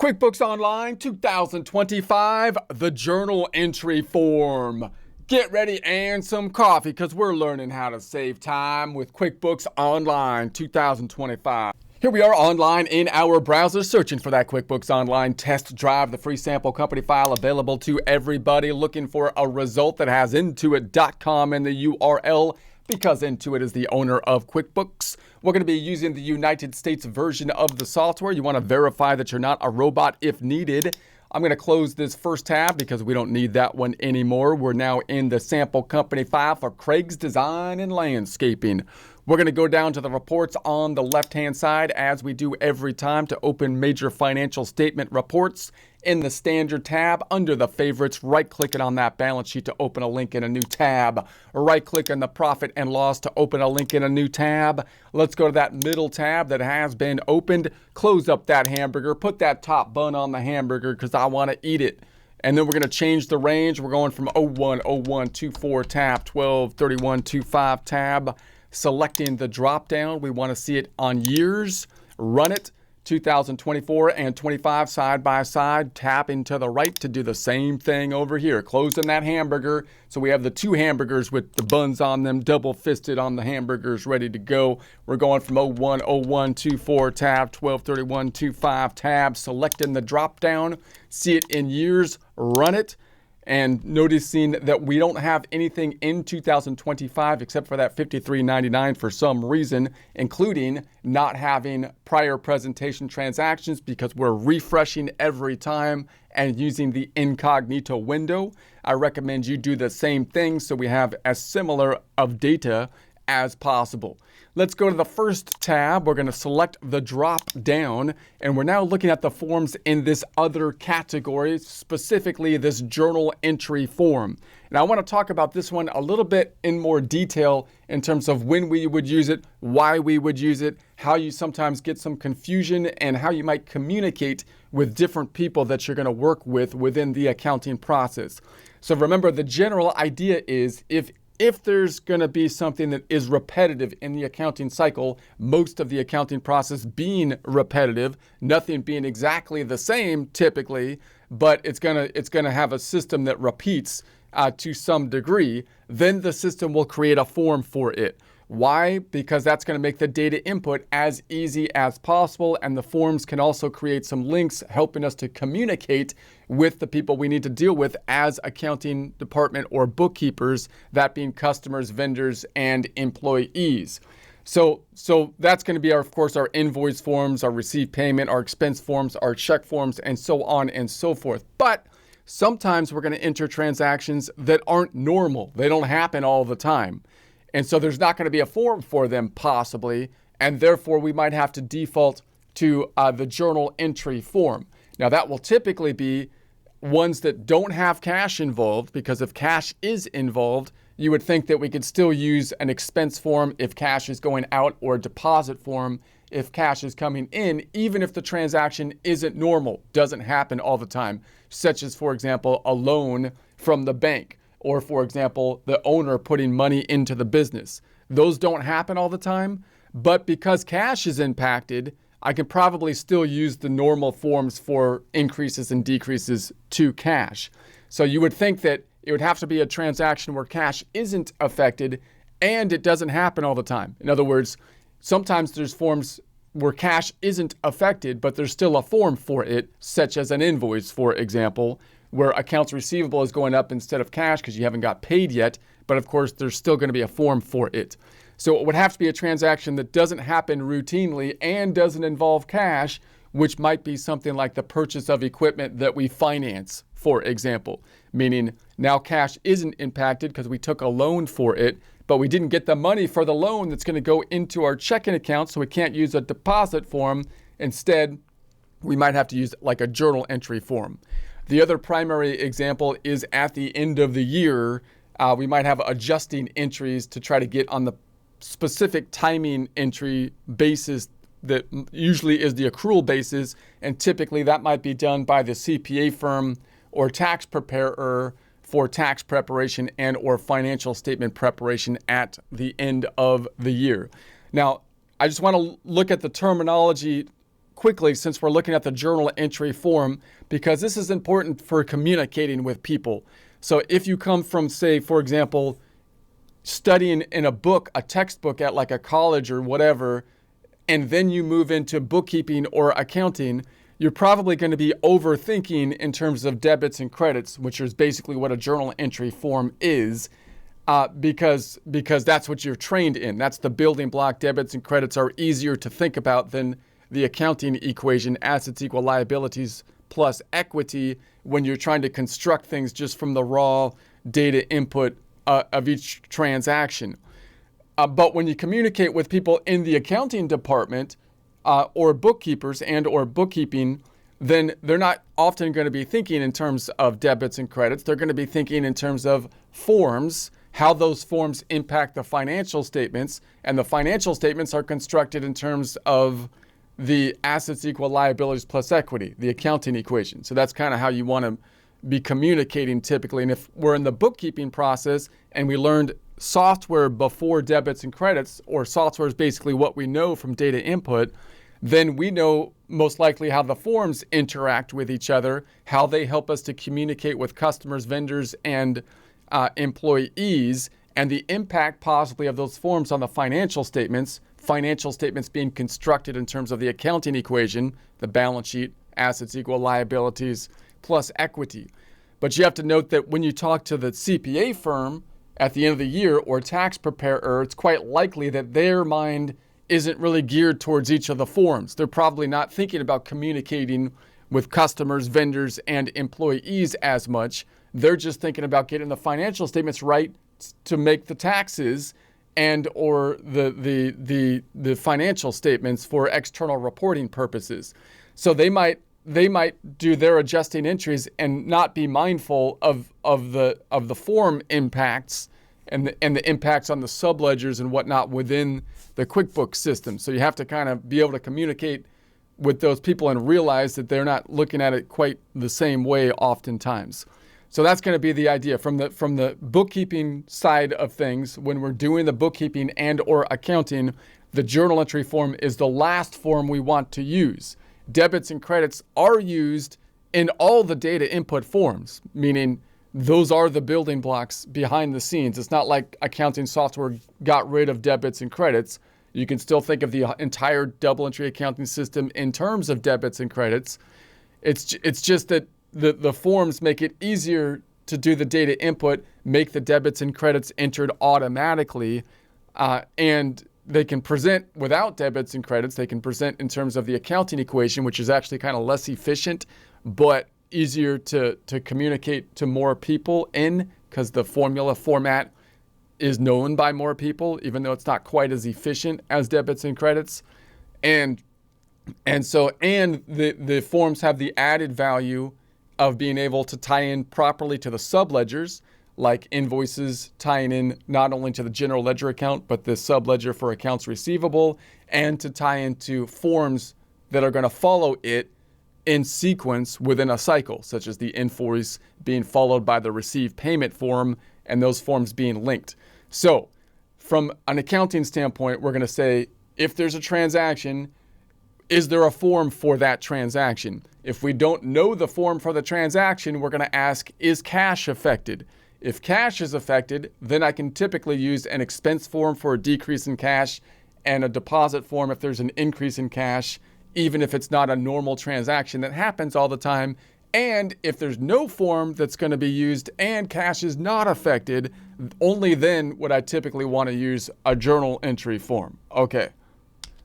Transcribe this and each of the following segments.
QuickBooks Online 2025, the journal entry form. Get ready and some coffee because we're learning how to save time with QuickBooks Online 2025. Here we are online in our browser searching for that QuickBooks Online test drive, the free sample company file available to everybody looking for a result that has intuit.com in the URL because Intuit is the owner of QuickBooks. We're going to be using the United States version of the software. You want to verify that you're not a robot if needed. I'm going to close this first tab because we don't need that one anymore. We're now in the sample company file for Craig's Design and Landscaping. We're going to go down to the reports on the left-hand side as we do every time to open major financial statement reports. In the standard tab under the favorites, right-clicking on that balance sheet to open a link in a new tab. Right-click on the profit and loss to open a link in a new tab. Let's go to that middle tab that has been opened. Close up that hamburger. Put that top bun on the hamburger because I want to eat it. And then we're going to change the range. We're going from 010124 tab, 123125 tab. Selecting the drop down, we want to see it on years. Run it. 2024 and 25 side by side. Tapping to the right to do the same thing over here. Closing that hamburger. So we have the two hamburgers with the buns on them, double fisted on the hamburgers, ready to go. We're going from 010124 tab, 123125 tab. Selecting the drop down. See it in years. Run it. And noticing that we don't have anything in 2025 except for that $53.99 for some reason, including not having prior presentation transactions because we're refreshing every time and using the incognito window. I recommend you do the same thing so we have as similar of data as possible. Let's go to the first tab. We're going to select the drop down, and we're now looking at the forms in this other category, specifically this journal entry form. And I want to talk about this one a little bit in more detail in terms of when we would use it, why we would use it, how you sometimes get some confusion, and how you might communicate with different people that you're going to work with within the accounting process. So remember, the general idea is if there's going to be something that is repetitive in the accounting cycle, most of the accounting process being repetitive, nothing being exactly the same typically, but it's going to have a system that repeats to some degree, then the system will create a form for it. Why? Because that's going to make the data input as easy as possible, and the forms can also create some links helping us to communicate with the people we need to deal with as accounting department or bookkeepers, that being customers, vendors, and employees. So that's going to be, of course, our invoice forms, our receipt payment, our expense forms, our check forms, and so on and so forth. But sometimes we're going to enter transactions that aren't normal. They don't happen all the time. And so there's not going to be a form for them possibly, and therefore we might have to default to the journal entry form. Now that will typically be ones that don't have cash involved, because if cash is involved, you would think that we could still use an expense form if cash is going out, or a deposit form if cash is coming in, even if the transaction isn't normal, doesn't happen all the time, such as, for example, a loan from the bank. Or, for example, the owner putting money into the business. Those don't happen all the time, but because cash is impacted, I can probably still use the normal forms for increases and decreases to cash. So you would think that it would have to be a transaction where cash isn't affected and it doesn't happen all the time. In other words, sometimes there's forms where cash isn't affected, but there's still a form for it, such as an invoice, for example, where accounts receivable is going up instead of cash because you haven't got paid yet. But of course, there's still going to be a form for it. So it would have to be a transaction that doesn't happen routinely and doesn't involve cash, which might be something like the purchase of equipment that we finance, for example. Meaning now cash isn't impacted because we took a loan for it, but we didn't get the money for the loan that's going to go into our checking account, so we can't use a deposit form. Instead, we might have to use like a journal entry form. The other primary example is at the end of the year, we might have adjusting entries to try to get on the specific timing entry basis that usually is the accrual basis, and typically that might be done by the CPA firm or tax preparer for tax preparation and or financial statement preparation at the end of the year. Now, I just want to look at the terminology quickly, since we're looking at the journal entry form, because this is important for communicating with people. So if you come from, say, for example, studying in a book, a textbook at like a college or whatever, and then you move into bookkeeping or accounting, you're probably going to be overthinking in terms of debits and credits, which is basically what a journal entry form is, because that's what you're trained in. That's the building block. Debits and credits are easier to think about than the accounting equation, assets equal liabilities plus equity, when you're trying to construct things just from the raw data input of each transaction. But when you communicate with people in the accounting department or bookkeepers and or bookkeeping, then they're not often going to be thinking in terms of debits and credits. They're going to be thinking in terms of forms, how those forms impact the financial statements. And the financial statements are constructed in terms of the assets equal liabilities plus equity, the accounting equation. So that's kind of how you want to be communicating typically. And if we're in the bookkeeping process and we learned software before debits and credits, or software is basically what we know from data input, then we know most likely how the forms interact with each other, how they help us to communicate with customers, vendors, and employees, and the impact possibly of those forms on the financial statements being constructed in terms of the accounting equation, the balance sheet, assets equal liabilities plus equity. But you have to note that when you talk to the CPA firm at the end of the year or tax preparer, it's quite likely that their mind isn't really geared towards each of the forms. They're probably not thinking about communicating with customers, vendors, and employees as much. They're just thinking about getting the financial statements right to make the taxes and or the financial statements for external reporting purposes. So they might do their adjusting entries and not be mindful of the form impacts and the impacts on the subledgers and whatnot within the QuickBooks system. So you have to kind of be able to communicate with those people and realize that they're not looking at it quite the same way oftentimes. So that's going to be the idea from the bookkeeping side of things. When we're doing the bookkeeping and or accounting, the journal entry form is the last form we want to use. Debits and credits are used in all the data input forms, meaning those are the building blocks behind the scenes. It's not like accounting software got rid of debits and credits. You can still think of the entire double entry accounting system in terms of debits and credits. It's just that the forms make it easier to do the data input, make the debits and credits entered automatically, and they can present without debits and credits. They can present in terms of the accounting equation, which is actually kind of less efficient, but easier to communicate to more people in, because the formula format is known by more people, even though it's not quite as efficient as debits and credits. And the forms have the added value of being able to tie in properly to the subledgers, like invoices tying in not only to the general ledger account, but the subledger for accounts receivable, and to tie into forms that are going to follow it in sequence within a cycle, such as the invoice being followed by the received payment form and those forms being linked. So from an accounting standpoint, we're going to say, if there's a transaction, is there a form for that transaction? If we don't know the form for the transaction, we're going to ask, is cash affected? If cash is affected, then I can typically use an expense form for a decrease in cash and a deposit form if there's an increase in cash, even if it's not a normal transaction that happens all the time. And if there's no form that's going to be used and cash is not affected, only then would I typically want to use a journal entry form. Okay,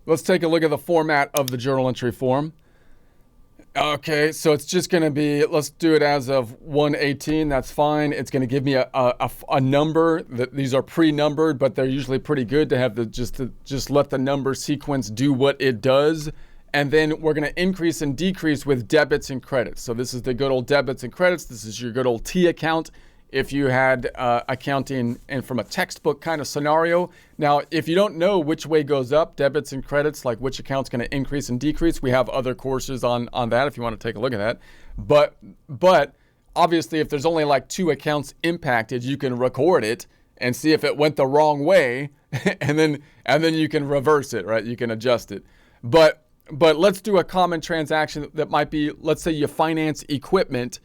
let's take a look at the format of the journal entry form. Okay, so it's just going to be, let's do it as of 1/18. That's fine. It's going to give me a number. These are pre-numbered, but they're usually pretty good to have just let the number sequence do what it does. And then we're going to increase and decrease with debits and credits. So this is the good old debits and credits. This is your good old T account if you had accounting and from a textbook kind of scenario. Now, if you don't know which way goes up, debits and credits, like which account's going to increase and decrease, we have other courses on that if you want to take a look at that. But obviously, if there's only like two accounts impacted, you can record it and see if it went the wrong way, and then you can reverse it, right? You can adjust it. But But let's do a common transaction that might be, let's say you finance equipment,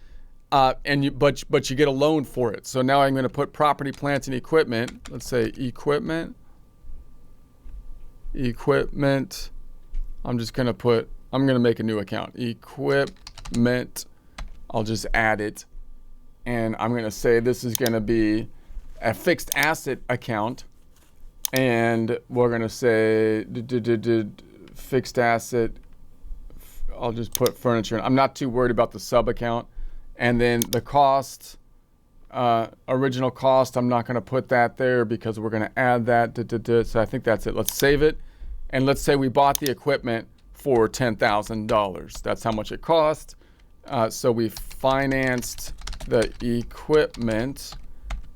but you get a loan for it. So now I'm going to put property, plant, and equipment. Let's say equipment. I'm going to make a new account. Equipment. I'll just add it. And I'm going to say this is going to be a fixed asset account. And we're going to say fixed asset. I'll just put furniture. I'm not too worried about the sub account. And then the cost, original cost, I'm not going to put that there because we're going to add that. So I think that's it. Let's save it. And let's say we bought the equipment for $10,000. That's how much it cost. So we financed the equipment.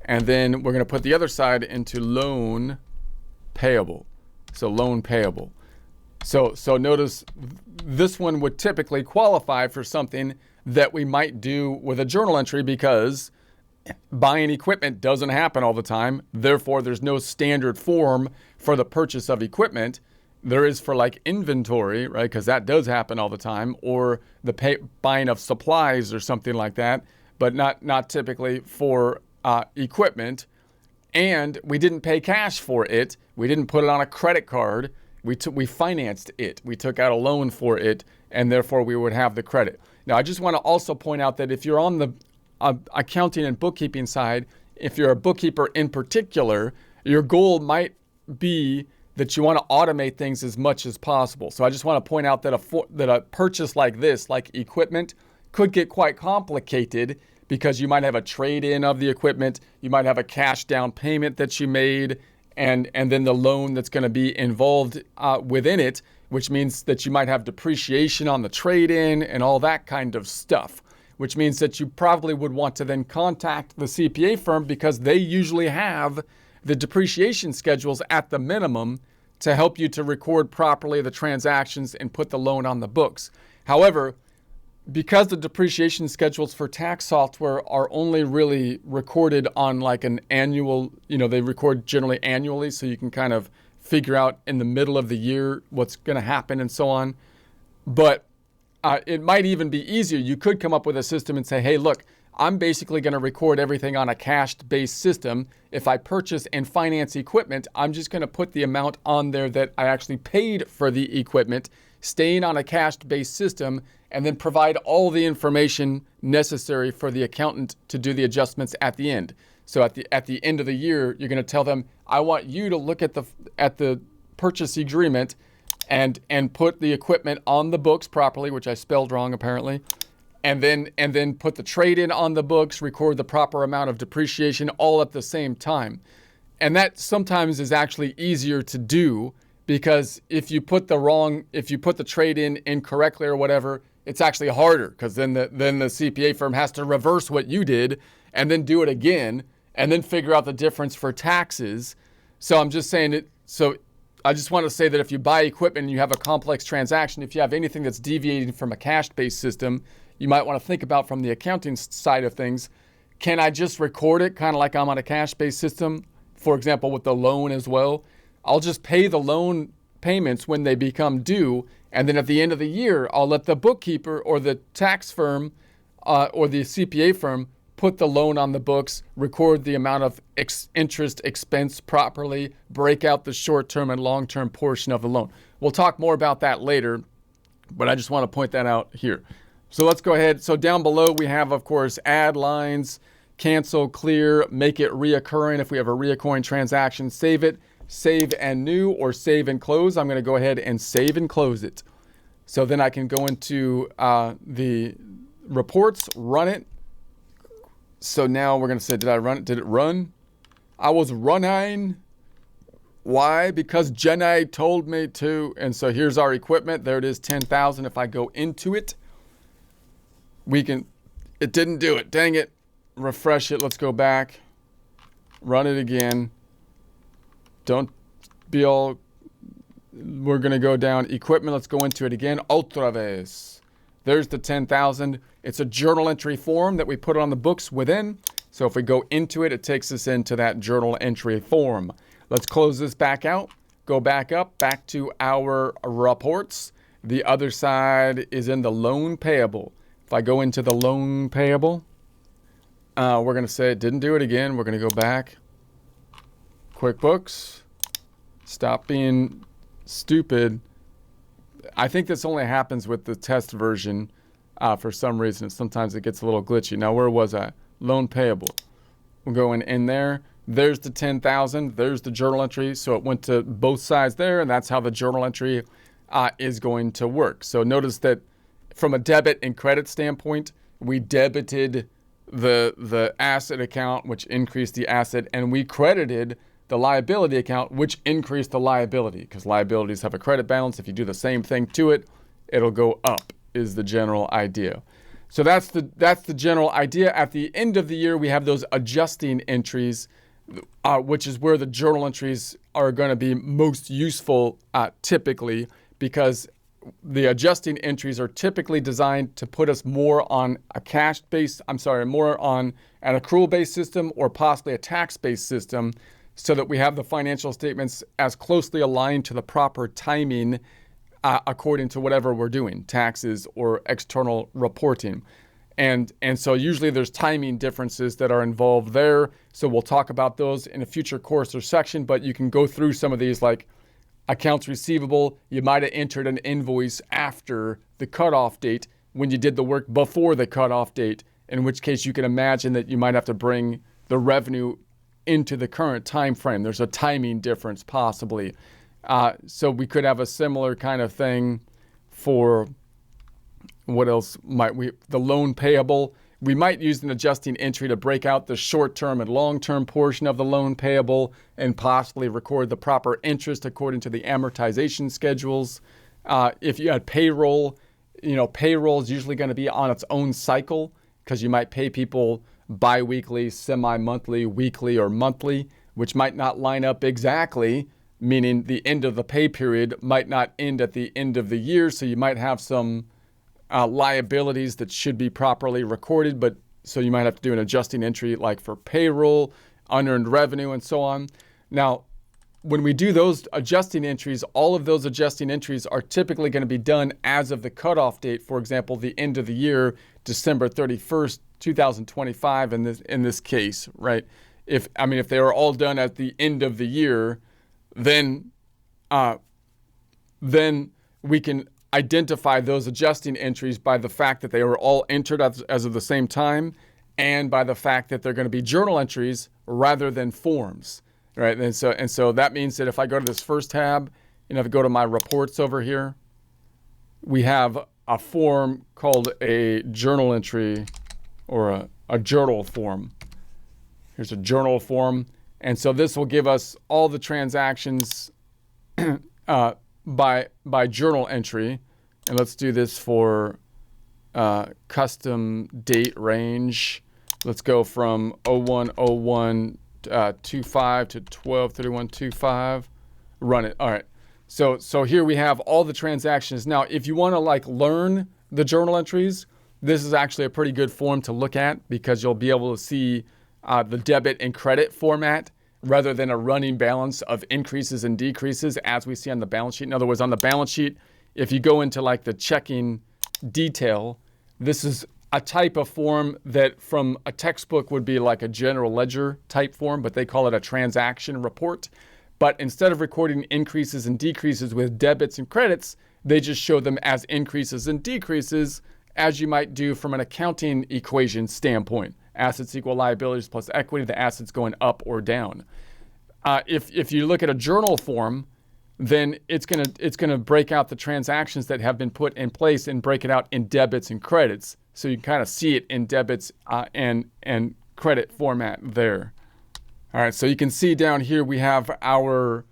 And then we're going to put the other side into loan payable. So loan payable. So notice this one would typically qualify for something that we might do with a journal entry because buying equipment doesn't happen all the time. Therefore, there's no standard form for the purchase of equipment. There is for like inventory, right? Because that does happen all the time, or the buying of supplies or something like that, but not typically for equipment. And we didn't pay cash for it. We didn't put it on a credit card. We financed it. We took out a loan for it, and therefore we would have the credit. Now, I just want to also point out that if you're on the accounting and bookkeeping side, if you're a bookkeeper in particular, your goal might be that you want to automate things as much as possible. So I just want to point out that a purchase like this, like equipment, could get quite complicated because you might have a trade-in of the equipment, you might have a cash down payment that you made, and then the loan that's going to be involved within it, which means that you might have depreciation on the trade-in and all that kind of stuff, which means that you probably would want to then contact the CPA firm because they usually have the depreciation schedules at the minimum to help you to record properly the transactions and put the loan on the books. However, because the depreciation schedules for tax software are only really recorded on like an annual, they record generally annually, so you can kind of figure out in the middle of the year what's going to happen and so on. But it might even be easier. You could come up with a system and say, hey, look, I'm basically going to record everything on a cash-based system. If I purchase and finance equipment, I'm just going to put the amount on there that I actually paid for the equipment, staying on a cash-based system, and then provide all the information necessary for the accountant to do the adjustments at the end. So at the end of the year, you're going to tell them, I want you to look at the purchase agreement and put the equipment on the books properly, which I spelled wrong apparently, and then put the trade-in on the books, record the proper amount of depreciation all at the same time. And that sometimes is actually easier to do because if you put the trade-in incorrectly or whatever, it's actually harder because then the CPA firm has to reverse what you did and then do it again and then figure out the difference for taxes. So I'm just saying it. So I just want to say that if you buy equipment and you have a complex transaction, if you have anything that's deviating from a cash-based system, you might want to think about from the accounting side of things, can I just record it kind of like I'm on a cash-based system? For example, with the loan as well, I'll just pay the loan payments when they become due. And then at the end of the year, I'll let the bookkeeper or the tax firm or the CPA firm put the loan on the books, record the amount of interest expense properly, break out the short-term and long-term portion of the loan. We'll talk more about that later, but I just want to point that out here. So let's go ahead. So down below we have, of course, add lines, cancel, clear, make it reoccurring. If we have a reoccurring transaction, save it, save and new, or save and close. I'm going to go ahead and save and close it. So then I can go into the reports, run it. So now we're going to say, did I run it? Did it run? I was running. Why? Because Jenny told me to. And so here's our equipment. There it is, 10,000. If I go into it, it didn't do it. Dang it. Refresh it. Let's go back. Run it again. Don't be all, we're going to go down equipment. Let's go into it again. Otra vez. There's the 10,000. It's a journal entry form that we put on the books within. So if we go into it, it takes us into that journal entry form. Let's close this back out. Go back up, back to our reports. The other side is in the loan payable. If I go into the loan payable, we're going to say it didn't do it again. We're going to go back. QuickBooks. Stop being stupid. I think this only happens with the test version for some reason. Sometimes it gets a little glitchy. Now, where was I? Loan payable. We're going in there. There's the 10,000. There's the journal entry. So it went to both sides there, and that's how the journal entry is going to work. So notice that from a debit and credit standpoint, we debited the asset account, which increased the asset, and we credited the liability account, which increased the liability, because liabilities have a credit balance. If you do the same thing to it, it'll go up, is the general idea. So that's the general idea. At the end of the year, we have those adjusting entries, which is where the journal entries are going to be most useful typically, because the adjusting entries are typically designed to put us more on more on an accrual-based system or possibly a tax-based system, so that we have the financial statements as closely aligned to the proper timing according to whatever we're doing, taxes or external reporting. And so usually there's timing differences that are involved there. So we'll talk about those in a future course or section, but you can go through some of these, like accounts receivable. You might have entered an invoice after the cutoff date when you did the work before the cutoff date, in which case you can imagine that you might have to bring the revenue into the current time frame. There's a timing difference possibly. So we could have a similar kind of thing for what else might we? The loan payable. We might use an adjusting entry to break out the short-term and long-term portion of the loan payable and possibly record the proper interest according to the amortization schedules. If you had payroll, payroll is usually going to be on its own cycle, because you might pay people bi-weekly, semi-monthly, weekly, or monthly, which might not line up exactly, meaning the end of the pay period might not end at the end of the year. So you might have some liabilities that should be properly recorded, but so you might have to do an adjusting entry like for payroll, unearned revenue, and so on. Now, when we do those adjusting entries, all of those adjusting entries are typically going to be done as of the cutoff date. For example, the end of the year, December 31st, 2025 in this case, right? If they were all done at the end of the year, then we can identify those adjusting entries by the fact that they were all entered as of the same time, and by the fact that they're going to be journal entries rather than forms, right? And so that means that if I go to this first tab, and if I go to my reports over here, we have a form called a journal entry, or a journal form. Here's a journal form. And so this will give us all the transactions by journal entry. And let's do this for custom date range. Let's go from 01/01/25 to 12/31/25. Run it. All right. So here we have all the transactions. Now, if you want to learn the journal entries, this is actually a pretty good form to look at, because you'll be able to see the debit and credit format rather than a running balance of increases and decreases as we see on the balance sheet. In other words, on the balance sheet, if you go into the checking detail, this is a type of form that from a textbook would be like a general ledger type form, but they call it a transaction report. But instead of recording increases and decreases with debits and credits, they just show them as increases and decreases, as you might do from an accounting equation standpoint. Assets equal liabilities plus equity, the assets going up or down. If you look at a journal form, then it's gonna break out the transactions that have been put in place and break it out in debits and credits. So you can kind of see it in debits and credit format there. All right, so you can see down here we have our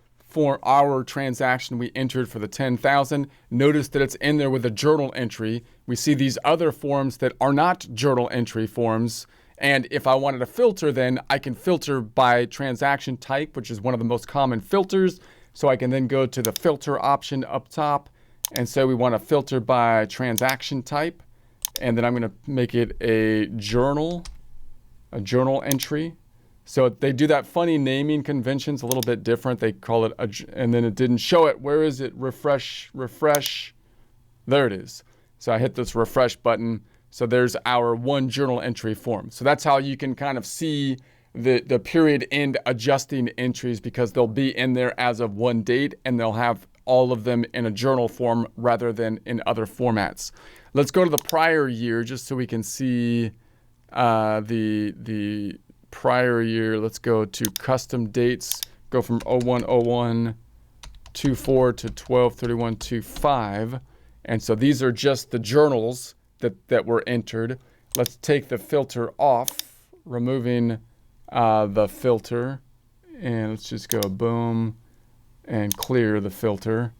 transaction we entered for the 10,000. Notice that it's in there with a journal entry. We see these other forms that are not journal entry forms. And if I wanted to filter, then I can filter by transaction type, which is one of the most common filters. So I can then go to the filter option up top. And so we want to filter by transaction type. And then I'm going to make it a journal entry. So they do that funny naming conventions a little bit different. They call it and then it didn't show it. Where is it? Refresh. There it is. So I hit this refresh button. So there's our one journal entry form. So that's how you can kind of see the period end adjusting entries, because they'll be in there as of one date and they'll have all of them in a journal form rather than in other formats. Let's go to the prior year just so we can see the prior year. Let's go to custom dates, go from 01/01/24 to 12/31/25. And so these are just the journals that were entered. Let's take the filter off, removing the filter, and let's just go boom and clear the filter.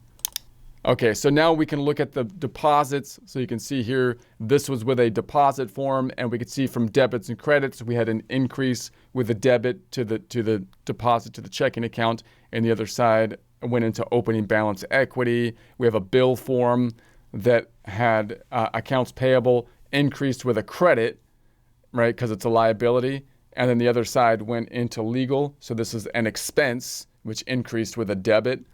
Okay, so now we can look at the deposits. So you can see here, this was with a deposit form, and we could see from debits and credits, we had an increase with a debit to the deposit to the checking account, and the other side went into opening balance equity. We have a bill form that had accounts payable increased with a credit, right, because it's a liability. And then the other side went into legal. So this is an expense, which increased with a debit.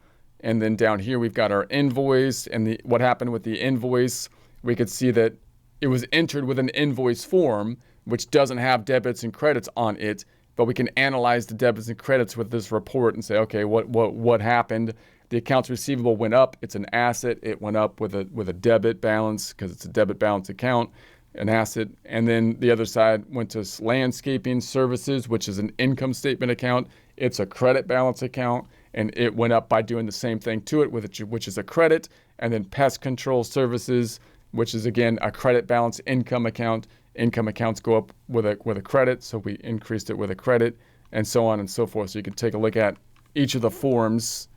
And then down here, we've got our invoice. And what happened with the invoice, we could see that it was entered with an invoice form, which doesn't have debits and credits on it. But we can analyze the debits and credits with this report and say, okay, what happened? The accounts receivable went up. It's an asset. It went up with a debit balance because it's a debit balance account, an asset. And then the other side went to landscaping services, which is an income statement account. It's a credit balance account, and it went up by doing the same thing to it, which is a credit. And then pest control services, which is, again, a credit balance income account. Income accounts go up with a credit, so we increased it with a credit, and so on and so forth. So you can take a look at each of the forms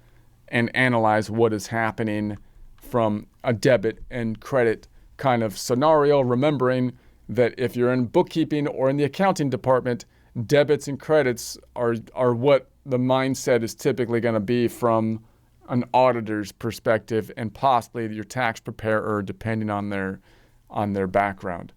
and analyze what is happening from a debit and credit kind of scenario, remembering that if you're in bookkeeping or in the accounting department, debits and credits are what the mindset is typically going to be from an auditor's perspective, and possibly your tax preparer, depending on their background.